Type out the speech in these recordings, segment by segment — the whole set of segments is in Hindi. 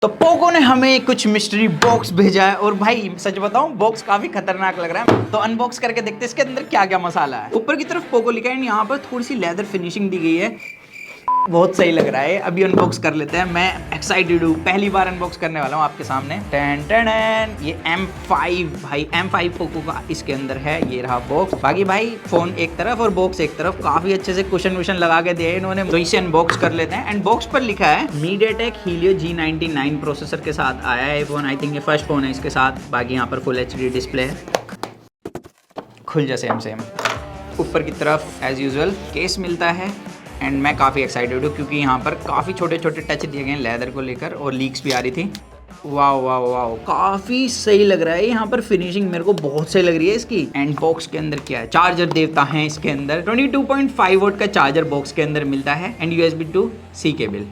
तो पोको ने हमें कुछ मिस्ट्री बॉक्स भेजा है और भाई सच बताऊं बॉक्स काफी खतरनाक लग रहा है। तो अनबॉक्स करके देखते हैं इसके अंदर क्या क्या मसाला है। ऊपर की तरफ पोको लिखा है, यहाँ पर थोड़ी सी लेदर फिनिशिंग दी गई है, बहुत सही लग रहा है। अभी अनबॉक्स कर लेते हैं। मैं एक्साइटेड हूँ, पहली बार अनबॉक्स करने वाला हूँ आपके सामने। टेन टेन ये M5 भाई, M5 पोको का इसके अंदर है। ये रहा बॉक्स। बाकी भाई फोन एक तरफ और बॉक्स एक तरफ, काफी अच्छे से कुशन वुशन लगा के दिए इन्होंने। तो इसे अनबॉक्स कर लेते हैं। एंड बॉक्स पर लिखा है MediaTek Helio G99 प्रोसेसर के साथ आया है फोन। आई थिंक ये फर्स्ट फोन है इसके साथ। बाकी यहाँ पर फुल HD डिस्प्ले है, खुल जा सेम। ऊपर की तरफ एज यूजुअल केस मिलता है। एंड मैं काफ़ी एक्साइटेड हूँ क्योंकि यहाँ पर काफ़ी छोटे छोटे टच दिए गए हैं लेदर को लेकर, और लीक्स भी आ रही थी। वाह वाह वाह, काफ़ी सही लग रहा है। यहाँ पर फिनिशिंग मेरे को बहुत सही लग रही है इसकी। एंड बॉक्स के अंदर क्या है, चार्जर देवता है इसके अंदर। 22.5 वोल्ट का चार्जर बॉक्स के अंदर मिलता है and USB to C cable.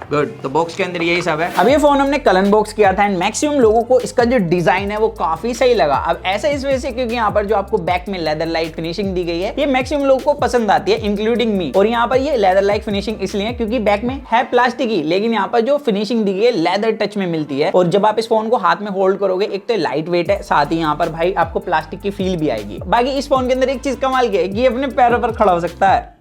Good. तो बॉक्स के अंदर यही सब है। अब ये फोन हमने कल अनबॉक्स किया था एंड मैक्सिमम लोगों को इसका जो डिजाइन है वो काफी सही लगा। अब ऐसा इस वजह से क्योंकि यहाँ पर जो आपको बैक में लेदर लाइट फिनिशिंग दी गई है, ये मैक्सिमम लोगों को पसंद आती है इंक्लूडिंग मी। और यहाँ पर ये लेदर लाइट फिनिशिंग इसलिए क्योंकि बैक में है प्लास्टिक ही, लेकिन यहाँ पर जो फिनिशिंग दी गई है लेदर टच में मिलती है। और जब आप इस फोन को हाथ में होल्ड करोगे, एक तो लाइट वेट है, साथ ही यहाँ पर भाई आपको प्लास्टिक की फील भी आएगी। बाकी इस फोन के अंदर एक चीज कमाल की है कि ये अपने पैरों पर खड़ा हो सकता है,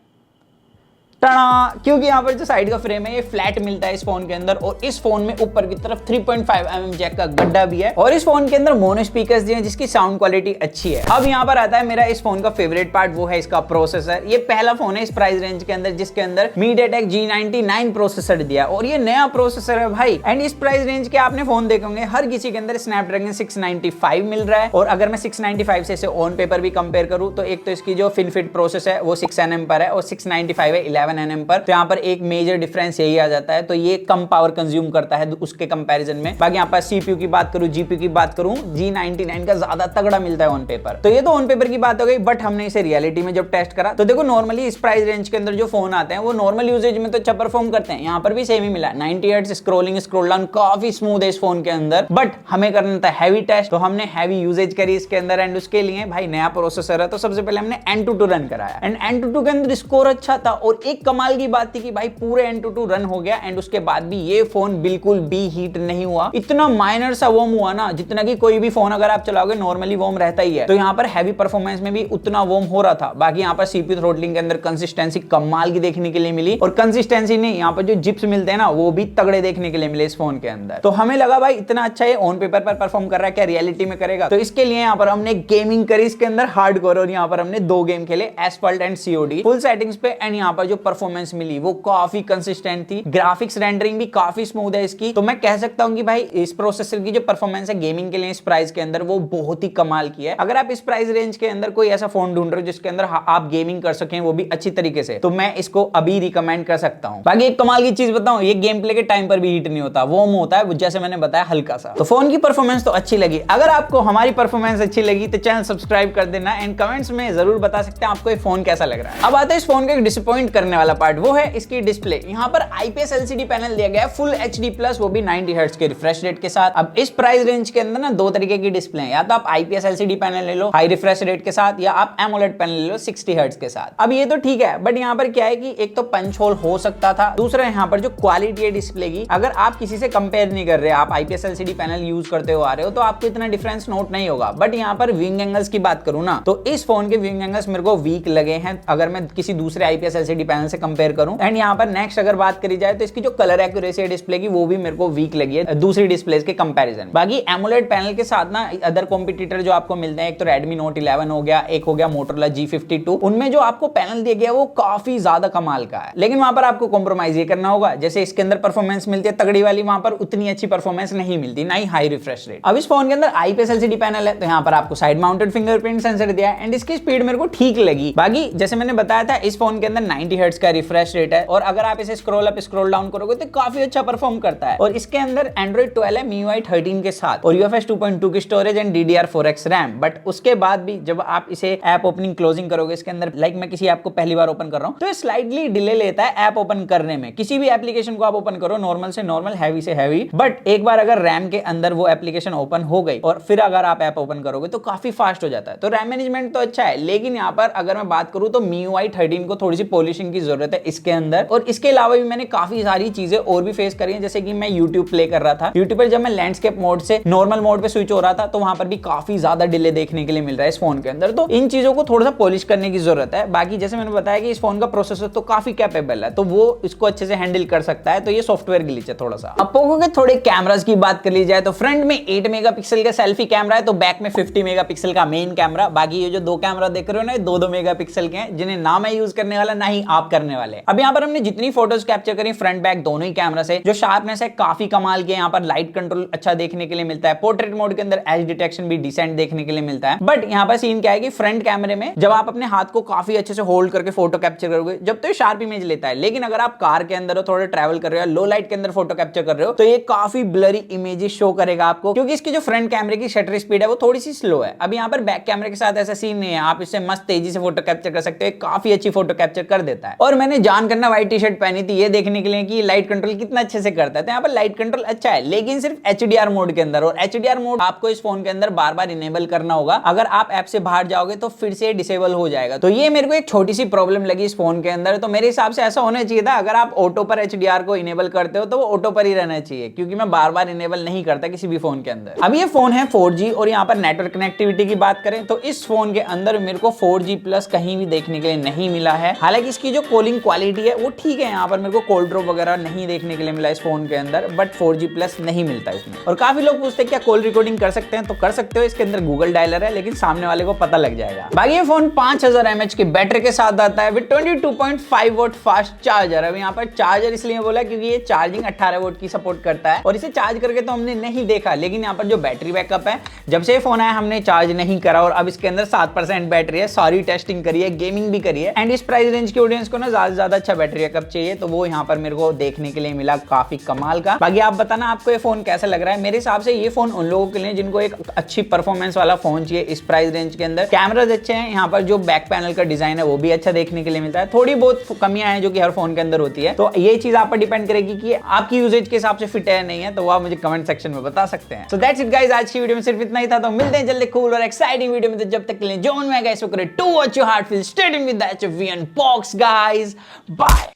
क्योंकि यहाँ पर जो साइड का फ्रेम है ये फ्लैट मिलता है इस फोन के अंदर। और इस फोन में ऊपर की तरफ 3.5 mm जैक का गड्ढा भी है। और इस फोन के अंदर मोनो स्पीकर्स दिए हैं जिसकी साउंड क्वालिटी अच्छी है। अब यहाँ पर आता है मेरा इस फोन का फेवरेट पार्ट, वो है इसका प्रोसेसर। ये पहला फोन है इस प्राइस रेंज के अंदर जिसके अंदर MediaTek G99 प्रोसेसर दिया, और ये नया प्रोसेसर है भाई। एंड इस प्राइस रेंज के आपने फोन देखेंगे हर किसी के अंदर स्नैपड्रैगन 695 मिल रहा है। और अगर मैं 695 से इसे ऑन पेपर भी कंपेयर करूं तो एक तो इसकी जो FinFET प्रोसेस है वो 6 nm पर है और 695 है 11 nm पर। तो यहाँ पर एक मेजर डिफरेंस यही आ जाता है। तो ये कम पावर कंज्यूम करता है उसके कंपैरिजन में। बाकी यहाँ पर CPU की बात करूं, GPU की बात करूं, G99 का ज्यादा तगड़ा मिलता है ऑन पेपर। तो ये तो ऑन पेपर की बात हो गई, बट हमने इसे रियलिटी में जब टेस्ट करा तो देखो नॉर्मली इस प्राइस रेंज के अंदर जो फोन आते हैं वो नॉर्मल यूजेज में तो अच्छा परफॉर्म करते हैं। यहाँ पर भी सेम ही मिला, 90 हर्ट्ज स्क्रोलिंग स्क्रोल डाउन काफी स्मूथ है इस फोन के अंदर। बट हमें करना था हैवी टेस्ट, तो हमने हैवी यूजेज करी इसके अंदर। एंड उसके लिए भाई नया प्रोसेसर है तो सबसे पहले हमने Antutu रन कराया। एंड Antutu के अंदर स्कोर अच्छा था, और एक कमाल की बात थी कि भाई पूरे Antutu रन हो गया एंड उसके बाद भी ये फोन बिल्कुल भी हीट नहीं हुआ। इतना माइनर सा वॉर्म हुआ ना, जितना कि कोई भी फोन अगर आप चलाओगे नॉर्मली वॉर्म रहता ही है। तो यहाँ पर हैवी परफॉर्मेंस में भी उतना वॉर्म हो रहा था। बाकी यहाँ पर CPU थ्रोटलिंग के अंदर कंसिस्टेंसी कमाल की देखने के लिए मिली, और कंसिस्टेंसी नहीं, यहाँ पर जो जिप्स मिलते हैं ना वो भी तगड़े देखने के लिए मिले इस फोन के अंदर। तो हमें लगा भाई इतना अच्छा ये ऑन पेपर पर परफॉर्म कर रहा है, क्या रियलिटी में करेगा। तो इसके लिए यहाँ पर हमने गेमिंग करी इसके अंदर हार्डकोर, और यहाँ पर हमने 2 गेम खेले, एस्फल्ट एंड COD फुल सेटिंग्स पे। एंड यहाँ पर जो परफॉर्मेंस मिली वो काफी कंसिस्टेंट थी। ग्राफिक्स रेंडरिंग भी काफी स्मूथ है इसकी। तो मैं कह सकता हूं कि भाई इस प्रोसेसर की जो परफॉर्मेंस है गेमिंग के लिए इस प्राइस के अंदर वो बहुत ही कमाल की है। अगर आप इस प्राइस रेंज के अंदर कोई ऐसा फोन ढूंढ रहे हो जिसके अंदर आप गेमिंग कर सकें वो भी अच्छी तरीके से, तो मैं इसको अभी रिकमेंड कर सकता हूं। बाकी एक कमाल की चीज बताऊं, ये गेम प्ले के टाइम पर भी हीट नहीं होता, वॉर्म होता है जैसे मैंने बताया हल्का सा। तो फोन की परफॉर्मेंस तो अच्छी लगी। अगर आपको हमारी परफॉर्मेंस अच्छी लगी तो चैनल सब्सक्राइब कर देना एंड कमेंट्स में जरूर बता सकते हैं आपको ये फोन कैसा लग रहा है। अब आता है इस फोन का एक डिसअपॉइंट करने वाला पार्ट, वो है इसकी डिस्प्ले। यहाँ पर IPS LCD पैनल दिया गया है फुल HD प्लस, वो भी 90 हर्ट्ज के रिफ्रेश रेट के साथ। अब इस प्राइस रेंज के अंदर ना 2 तरीके की डिस्प्ले हैं, या तो आप IPS LCD पैनल ले लो हाई रिफ्रेश रेट के साथ, या आप AMOLED पैनल ले लो 60 हर्ट्ज के साथ। अब ये तो ठीक है, बट यहाँ पर क्या है कि एक तो पंच होल हो सकता था, दूसरा यहाँ पर जो क्वालिटी है डिस्प्ले की, अगर आप किसी से कंपेयर नहीं कर रहे, आप IPS LCD पैनल यूज करते हो आ रहे हो, तो आपको इतना डिफरेंस नोट नहीं होगा। बट यहाँ पर विंग एंगल्स की बात करूँ ना, तो इस फोन के विंग एंगल्स मेरे को वीक लगे हैं अगर मैं किसी दूसरे IPS LCD पैनल से कंपेयर करूँ। एंड यहाँ पर नेक्स्ट अगर बात करी जाए तो इसकी जो कलर एक्यूरेसी है डिस्प्ले की वो भी मेरे को वीक लगी है दूसरी डिस्प्लेस के कंपैरिजन। बाकी AMOLED पैनल के साथ ना अदर कॉम्पिटिटर जो आपको मिलते हैं, एक तो Redmi Note 11 हो गया, एक हो गया Motorola G52, उनमें जो आपको पैनल दिया गया वो काफी ज्यादा कमाल का है। लेकिन वहां पर आपको कॉम्प्रोमाइज ये करना होगा, जैसे इसके अंदर परफॉर्मेंस मिलती है तगड़ी वाली, वहां पर उतनी अच्छी परफॉर्मेंस नहीं मिलती, ना ही हाई रिफ्रेश रेट। अब इस फोन के अंदर IPS LCD पैनल है, तो यहाँ पर आपको साइड माउंटेड फिंगरप्रिंट सेंसर दिया है एंड इसकी स्पीड मेरे को ठीक लगी। बाकी जैसे मैंने बताया था इस फोन के अंदर 90 हर्ट्ज का रिफ्रेश रेट है, और अगर आप इसे स्क्रॉल अप स्क्रॉल डाउन करोगे तो काफी अच्छा परफॉर्म करता है। और इसके अंदर Android 12 है MIUI 13 के साथ, और UFS 2.2 की storage and DDR4X RAM. But उसके बाद भी जब आप इसे ऐप ओपनिंग क्लोजिंग करोगे इसके अंदर, लाइक मैं किसी ऐप को पहली बार ओपन कर रहा हूं तो ये स्लाइटली डिले लेता है ऐप ओपन करने में। किसी भी एप्लीकेशन को आप ओपन करो नॉर्मल से नॉर्मल, हैवी से हैवी, बट एक बार अगर रैम के अंदर वो एप्लीकेशन ओपन हो गई और फिर अगर आप ऐप ओपन करोगे तो काफी फास्ट हो जाता है। तो रैम मैनेजमेंट तो अच्छा है, लेकिन यहाँ पर अगर मैं बात करूं तो MIUI 13 को थोड़ी सी पॉलिशिंग की जरूरत है इसके अंदर। और इसके अलावा भी मैंने काफी सारी चीजें और भी फेस करी हैं, जैसे कि मैं YouTube प्ले कर रहा था, YouTube पर जब मैं लैंडस्केप मोड से नॉर्मल मोड पे स्विच हो रहा था तो वहां पर भी काफी ज्यादा डिले देखने के लिए मिल रहा है इस फोन के अंदर। तो इन चीजों को थोड़ा सा पॉलिश करने की जरूरत है। बाकी जैसे मैंने बताया कि इस फोन का प्रोसेसर तो काफी कैपेबल है, तो वो इसको अच्छे से हैंडल कर सकता है। तो ये सॉफ्टवेयर ग्लिच है थोड़ा सा। अब पोको के थोड़े कैमरास की बात कर ली जाए तो फ्रंट में 8 मेगापिक्सल का सेल्फी कैमरा है, तो बैक में 50 मेगापिक्सल का मेन कैमरा। बाकी ये जो दो कैमरा देख रहे हो ना, 2-2 मेगापिक्सल के हैं, जिन्हें ना मैं यूज करने वाला ना ही आप करने वाले। अब यहाँ पर हमने जितनी फोटोज कैप्चर करी फ्रंट बैक दोनों ही कैमरा से, जो शार्पनेस है काफी कमाल की। यहाँ पर लाइट कंट्रोल अच्छा देखने के लिए मिलता है, पोर्ट्रेट मोड के अंदर एज डिटेक्शन भी डिसेंट देखने के लिए मिलता है। बट यहाँ पर सीन क्या है कि फ्रंट कैमरे में जब आप अपने हाथ को काफी अच्छे से होल्ड करके फोटो कैप्चर करोगे जब तो ये शार्प इमेज लेता है, लेकिन अगर आप कार के अंदर हो, थोड़ा ट्रैवल कर रहे हो, लो लाइट के अंदर फोटो कैप्चर कर रहे हो, तो ये काफी ब्लरी इमेजेस शो करेगा आपको, क्योंकि इसकी जो फ्रंट कैमरे की शटर स्पीड है वो थोड़ी सी स्लो है। अब यहाँ पर बैक कैमरे के साथ ऐसा सीन नहीं है, आप इससे मस्त तेजी से फोटो कैप्चर कर सकते हो, काफी अच्छी फोटो कैप्चर कर देता है। और मैंने जान करना व्हाइट टी शर्ट पहनी थी ये देखने के लिए कि लाइट कंट्रोल कितना अच्छे से करता है। तो यहाँ पर लाइट कंट्रोल अच्छा है, लेकिन सिर्फ HDR मोड के अंदर, और HDR मोड आपको इस फोन के अंदर बार बार इनेबल करना होगा। अगर आप ऐप से बाहर जाओगे तो फिर से डिसेबल हो जाएगा। तो ये मेरे को एक छोटी सी प्रॉब्लम लगी इस फोन के अंदर। तो मेरे हिसाब से ऐसा होना चाहिए था, अगर आप ऑटो पर HDR को इनेबल करते हो तो वो ऑटो पर ही रहना चाहिए, क्योंकि मैं बार बार इनेबल नहीं करता किसी भी फोन के अंदर। अब ये फोन है 4G, और यहाँ पर नेटवर्क कनेक्टिविटी की बात करें तो इस फोन के अंदर मेरे को 4G प्लस कहीं भी देखने के लिए नहीं मिला है। हालांकि इसकी जो कॉलिंग क्वालिटी है वो ठीक है, यहाँ पर मेरे को कॉल ड्रॉप वगैरह नहीं देखने के लिए मिला इस फोन के अंदर, बट 4G प्लस नहीं मिलता इसमें। और काफी लोग पूछते हैं क्या कॉल रिकॉर्डिंग कर सकते हैं, तो कर सकते हो, इसके अंदर गूगल डायलर है, लेकिन सामने वाले को पता लग जाएगा। बाकी ये फोन 5000 mAh की बैटरी के साथ आता है विद 22.5 वोट फास्ट चार्जर। अब यहाँ पर चार्जर इसलिए बोला क्योंकि ये चार्जिंग 18 वोट की सपोर्ट करता है, और इसे चार्ज करके तो हमने नहीं देखा, लेकिन यहाँ पर जो बैटरी बैकअप है, जब से फोन आया हमने चार्ज नहीं करा, और अब इसके अंदर 7% बैटरी है। सारी टेस्टिंग करी है, गेमिंग भी करी है, एंड इस प्राइस रेंज की ऑडियंस को ना ज्यादा से ज्यादा अच्छा बैटरी बैकअप चाहिए, तो वो यहाँ पर मेरे को देखने के लिए मिला काफी कमाल का। बाकी आप बताना आपको ये फोन कैसा लग रहा है। मेरे हिसाब से ये फोन उन लोगों के लिए जिनको एक अच्छी परफॉर्मेंस वाला फोन चाहिए इस प्राइस रेंज के अंदर। कैमराज अच्छे हैं, यहाँ पर जो बैक पैनल का डिजाइन है वो भी अच्छा देखने के लिए मिलता है। थोड़ी बहुत कमियां हैं जो कि हर फोन के अंदर होती है, तो ये चीज आप पर डिपेंड करेगी कि आपकी यूजेज के हिसाब से फिट है नहीं है, तो वो आप मुझे कमेंट सेक्शन में बता सकते हैं। सो दैट्स इट गाइस, आज की वीडियो में सिर्फ इतना ही था। तो मिलते हैं जल्दी कूल और एक्साइटिंग वीडियो में, तो जब तक के लिए जोन में गाइस वो करे to watch your heart feel, stay tuned with the HFV unbox guys, bye.